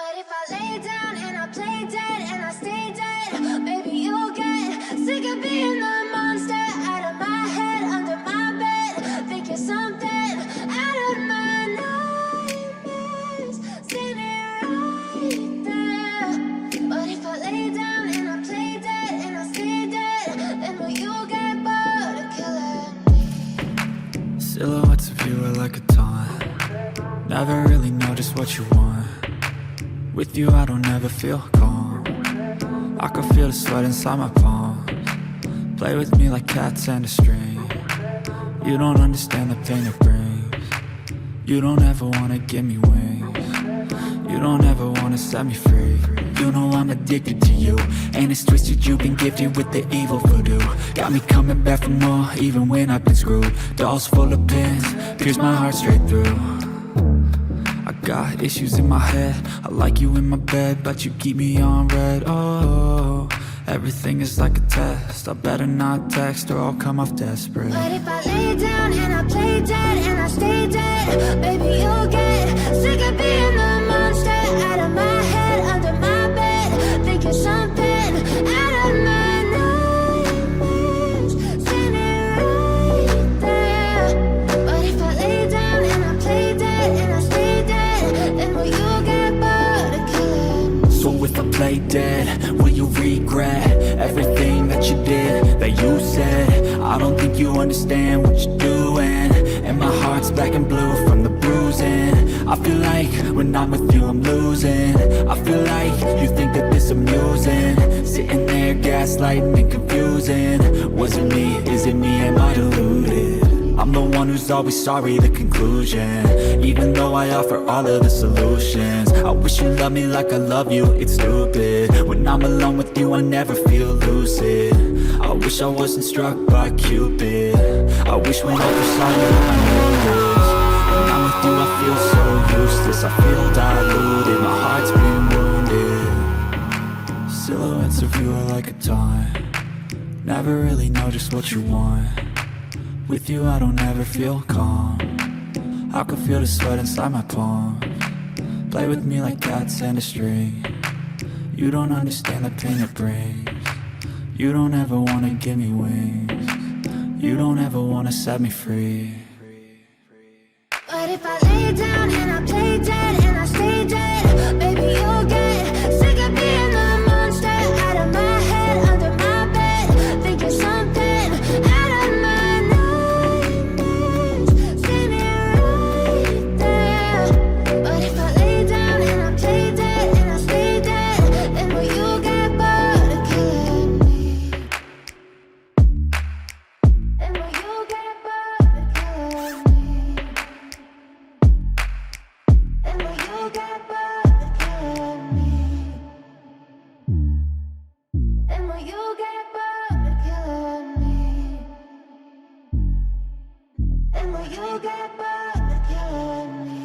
But if I lay down and I play dead and I stay dead, baby, you'll get sick of being the monster out of my head, under my bed. Think you're something out of my nightmares, standing right there. But if I lay down and I play dead and I stay dead, then will you get bored of killing me? Silhouettes of you are like a taunt. Never really know just what you want. With you I don't ever feel calm. I can feel the sweat inside my palms. Play with me like cats and a string. You don't understand the pain it brings. You don't ever wanna give me wings. You don't ever wanna set me free. You know I'm addicted to you, and it's twisted, you've been gifted with the evil voodoo. Got me coming back for more, even when I've been screwed. Dolls full of pins, pierce my heart straight through. I got issues in my head, I like you in my bed, but you keep me on red. Oh, everything is like a test, I better not text or I'll come off desperate. But if I lay down and I play dead and I stay dead, baby, you'll get sick of being the monster out of my head, under my bed. Think you're something out of my nightmares, standing right there. But if I lay down and I play dead and I stay dead, then will you get bored of killing me? So if I play dead, will you regret everything that you did, that you said? I don't think you understand what you're doing, and my heart's black and blue from the bruising. I feel like when I'm with you I'm losing. I feel like you think that this amusing, sitting there gaslighting and confusing. Was it me? Is it me? Am I deluded? I'm the one who's always sorry, the conclusion, even though I offer all of the solutions. I wish you loved me like I love you, it's stupid. When I'm alone with you I never feel lucid. I wish I wasn't struck by Cupid. I wish when I first saw you I knew this. When I'm with you I feel so useless, I feel diluted, my heart's been wounded. Silhouettes of you are like a taunt. Never really know just what you want. With you I don't ever feel calm. I can feel the sweat inside my palms. Play with me like cats and a string. You don't understand the pain it brings. You don't ever wanna give me wings. You don't ever wanna set me free. But if I lay down and I play dead and I stay dead, baby, you'll get sick of being the monster out of my head, under my bed. Think you're something out of my nightmares, standing right there. But if I lay down and I play dead and I stay dead, then will you get bored of killing me? Then will you get bored of killing me? And will you get bored of killing me? And will you get bored of killing me? And will you get bored of killing me?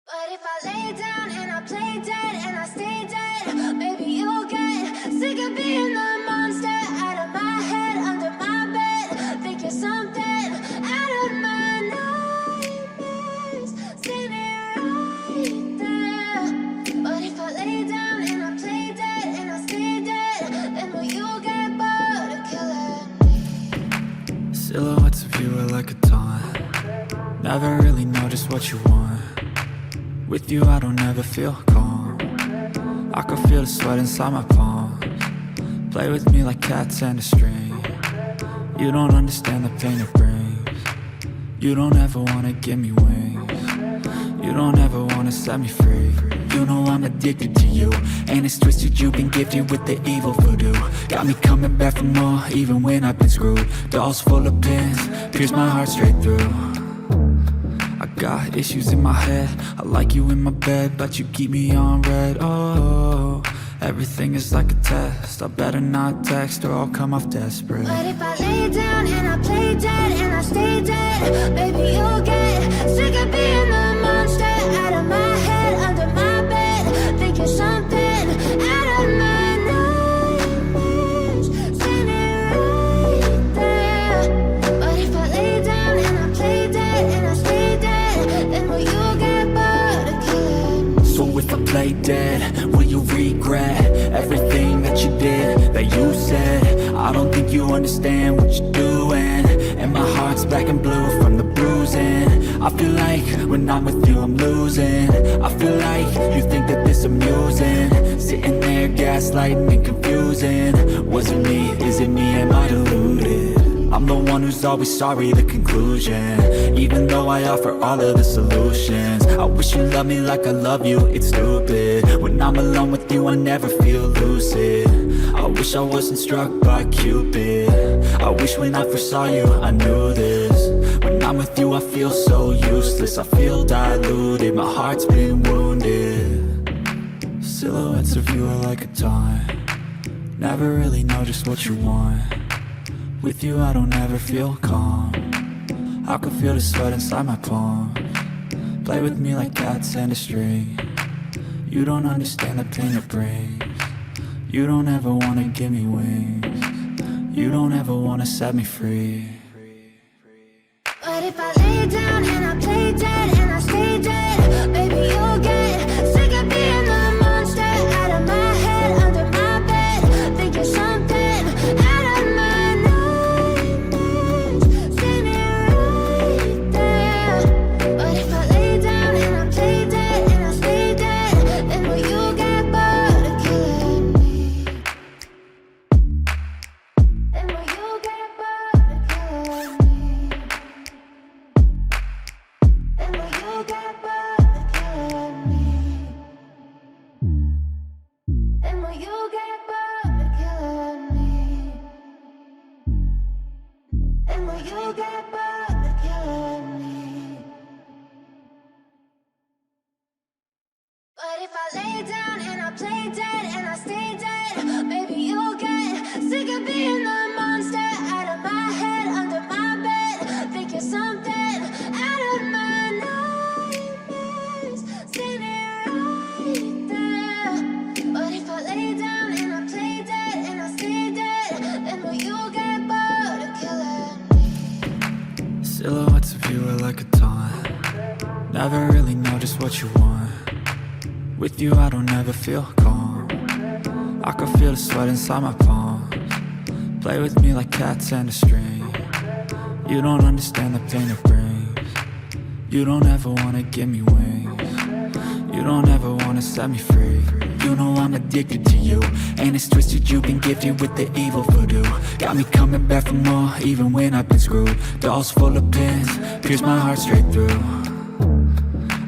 But if I lay down and I play dead and I stay dead, baby, you'll get sick of being the monster out of my head, under my bed. Think you're something out of my nightmares, standing right there. But if I lay down and I play dead and I stay dead, then will you get bored of killing me? Silhouettes of you are like a taunt. Never really know just what you want. With you I don't ever feel calm. I can feel the sweat inside my palms. Play with me like cats and a string. You don't understand the pain it brings. You don't ever wanna give me wings. You don't ever wanna set me free. You know I'm addicted to you, and it's twisted, you've been gifted with the evil voodoo. Got me coming back for more, even when I've been screwed. Dolls full of pins, pierce my heart straight through. I got issues in my head, I like you in my bed, but you keep me on red. Oh, everything is like a test, I better not text or I'll come off desperate. But if I lay down and I play dead and I stay dead, baby, you'll get sick of being the monster out of my head, under my bed. Think you're something out of my nightmares, standing right there. But if I lay down and I play dead and I stay dead, then will you play dead, will you regret everything that you did, that you said? I don't think you understand what you're doing, and my heart's black and blue from the bruising. I feel like when I'm with you I'm losing. I feel like you think that this amusing, sitting there gaslighting and confusing. Was it me? Is it me? Am I deluded? I'm the one who's always sorry, the conclusion. Even though I offer all of the solutions, I wish you loved me like I love you, it's stupid. When I'm alone with you I never feel lucid. I wish I wasn't struck by Cupid. I wish when I first saw you I knew this. When I'm with you I feel so useless, I feel diluted, my heart's been wounded. Silhouettes of you are like a taunt, never really know just what you want. With you I don't ever feel calm, I can feel the sweat inside my palm. Play with me like cats and a string, you don't understand the pain it brings. You don't ever wanna give me wings, you don't ever wanna set me free. But if I lay down and I play dead and I stay dead, baby you'll get sick of being the monster out of my head, under my bed, thinking something out of my nightmares, standing right there. But if I lay down and I play dead and I stay dead, then will you get bored of killing me? Then will you get bored of killing me? Then will you get bored of killing me? Then will you get bored of killing me? Then will you get bored of killing me? But if I lay down and I play dead and I stay dead, baby you'll get sick of being the monster out of my head, under my bed, thinking something out of my nightmares, standing right there. But if I lay down and I play dead and I stay dead, then will you get bored of killing me? Silhouettes of you are like a taunt, never really know just what you want. With you I don't ever feel calm, I can feel the sweat inside my palms. Play with me like cats and a string, you don't understand the pain it brings. You don't ever wanna give me wings, you don't ever wanna set me free. You know I'm addicted to you, and it's twisted, you've been gifted with the evil voodoo. Got me coming back for more, even when I've been screwed. Dolls full of pins, pierce my heart straight through.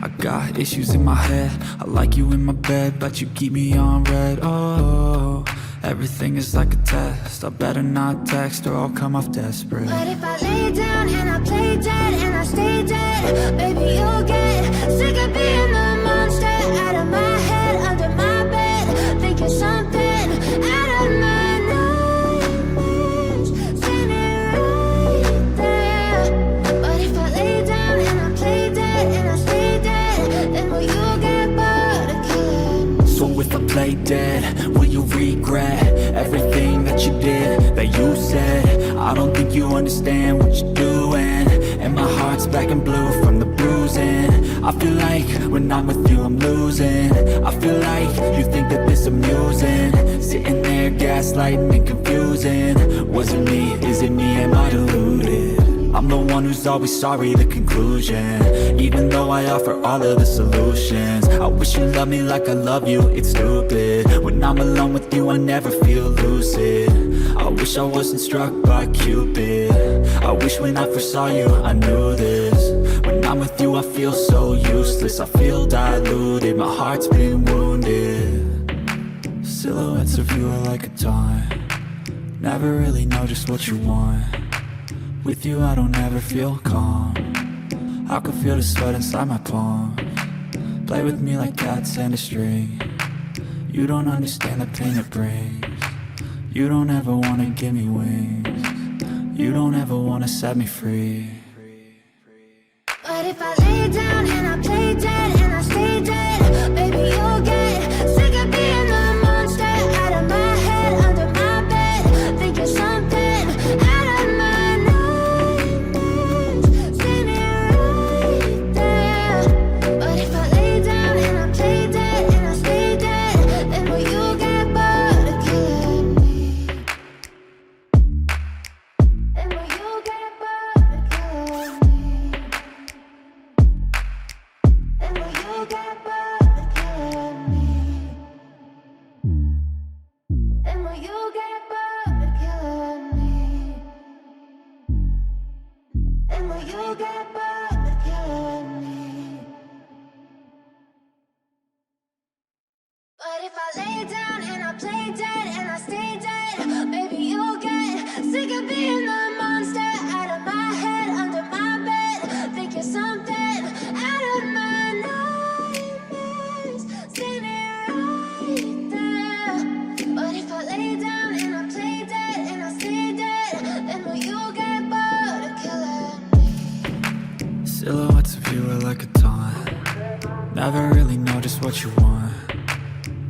I got issues in my head, I like you in my bed, but you keep me on red. Oh, everything is like a test, I better not text or I'll come off desperate. But if I lay down and I play dead and I stay dead, baby you'll get sick of being the monster out of my head, under my bed, thinking something out of my nightmares, standing right there. But if I lay down and I play dead and I stay dead, then will you get bored of killing me? So if I play dead, will you regret everything that you did, that you said? I don't think you understand what you're doing, and my heart's black and blue from the bruising. I feel like when I'm with you I'm losing. I feel like you think that this amusing, sitting there gaslighting and confusing. Was it me? Is it me? Am I deluded? I'm the one who's always sorry, the conclusion. Even though I offer all of the solutions, I wish you loved me like I love you, it's stupid. When I'm alone with you I never feel lucid. I wish I wasn't struck by Cupid. I wish when I first saw you I knew this. When I'm with you I feel so useless, I feel diluted, my heart's been wounded. Silhouettes of you are like a taunt, never really know just what you want. With you I don't ever feel calm, I can feel the sweat inside my palms. Play with me like cats and a string, you don't understand the pain it brings. You don't ever wanna give me wings, you don't ever wanna set me free. But if I lay down and I play dead and I stay dead, baby you'll get sick of being the monster out of my head, under my bed, thinking something out of my nightmares, standing right there. But if I lay down and I play dead and I stay you get bored of killing me? And will you get bored of killing me? And will you get bored of killing me? But if I lay down and I play dead and I stay dead, maybe you'll get sick of being the monster out of my head, under my bed. Think you're something out of my nightmares, standing right there. But if I lay down and I play dead and I stay dead, then will you get bored of killing me? Silhouettes of you are like a taunt. Never really know just what you want.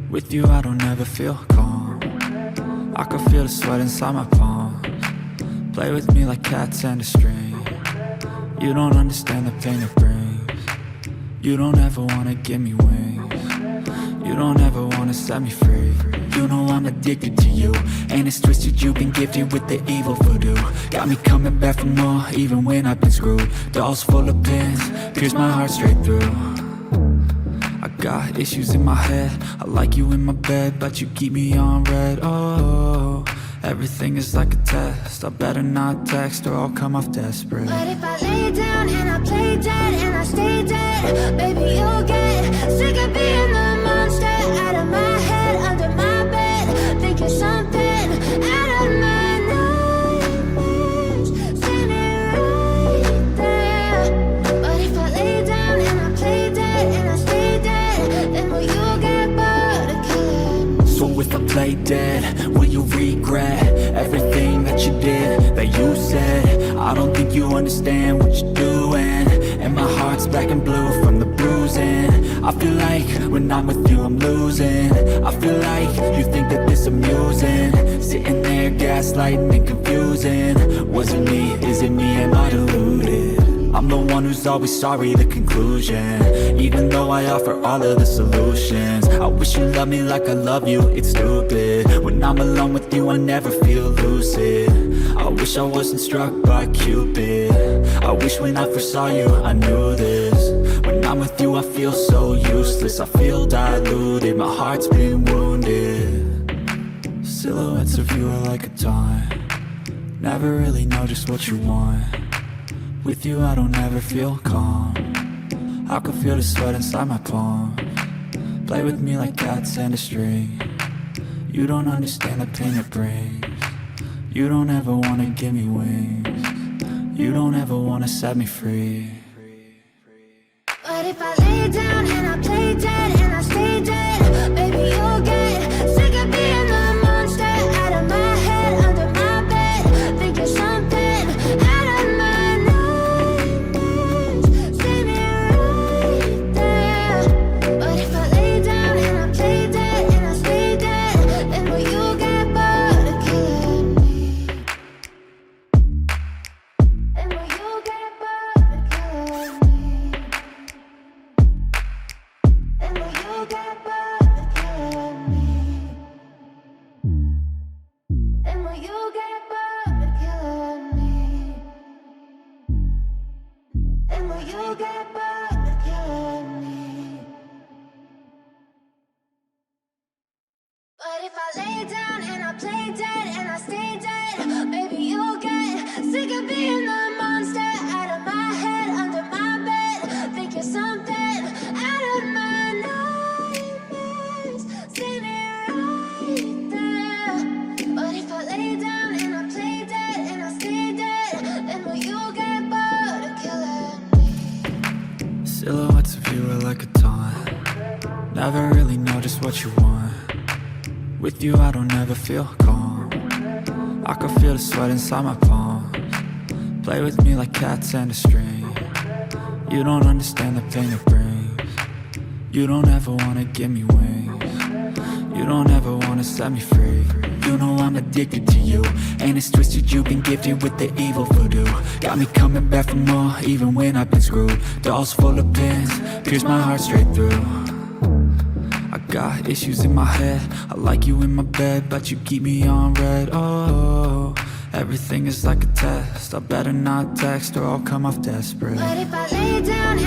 With you I don't ever feel calm. I can feel the sweat inside my palm. Play with me like cats and a string. You don't understand the pain it brings. You don't ever wanna give me wings. You don't ever wanna set me free. You know I'm addicted to you, and it's twisted, you've been gifted with the evil voodoo. Got me coming back for more, even when I've been screwed. Dolls full of pins, pierce my heart straight through. I got issues in my head, I like you in my bed, but you keep me on red. Oh, everything is like a test, I better not text or I'll come off desperate. But if I lay down and I play dead and I stay dead, baby you'll get sick of being the monster out of my head, under my bed. Think you're something out of my nightmares, standing right there. But if I lay down and I play dead and I stay dead, then will you get bored of killing me? So if I play dead, will you regret everything that you did, that you said? I don't think you understand what you're doing, and my heart's black and blue from the bruising. I feel like when I'm with you I'm losing. I feel like you think that this amusing, sitting there gaslighting and confusing. Was it me? Is it me? Am I deluded? I'm the one who's always sorry, the conclusion. Even though I offer all of the solutions, I wish you loved me like I love you, it's stupid. When I'm alone with you I never feel lucid. I wish I wasn't struck by Cupid. I wish when I first saw you I knew this. When I'm with you I feel so useless, I feel diluted, my heart's been wounded. Silhouettes of you are like a taunt. Never really know just what you want. With you I don't ever feel calm. I can feel the sweat inside my palm. Play with me like cats and a string. You don't understand the pain it brings. You don't ever wanna give me wings. You don't ever wanna set me free. But if I lay down and I play dead and I stay dead, baby you'll get sick of being the monster out of my head, under my bed. Think you're something out of my nightmares, standing right there. But if I lay down and I play dead and I stay dead, then will you get bored of killing me? And will you get bored of killing me? And will you get bored of killing me? And will you get bored of killing me? And will you get bored of killing me? But if I lay down and I play dead and I stay dead, baby you'll get sick of being the monster out of my head, under my bed. Think you're something out of my nightmares, standing right there. But if I lay down and I play dead and I stay dead, then will you get bored of killing me? Silhouettes of you are like a taunt. Never really know just what you want. With you I don't ever feel calm. I can feel the sweat inside my palm. Play with me like cats and a string. You don't understand the pain it brings. You don't ever wanna give me wings. You don't ever wanna set me free. You know I'm addicted to you, and it's twisted, you've been gifted with the evil voodoo. Got me coming back for more, even when I've been screwed. Dolls full of pins, pierce my heart straight through. I got issues in my head, I like you in my bed, but you keep me on red. Oh, everything is like a test, I better not text or I'll come off desperate. But if I lay down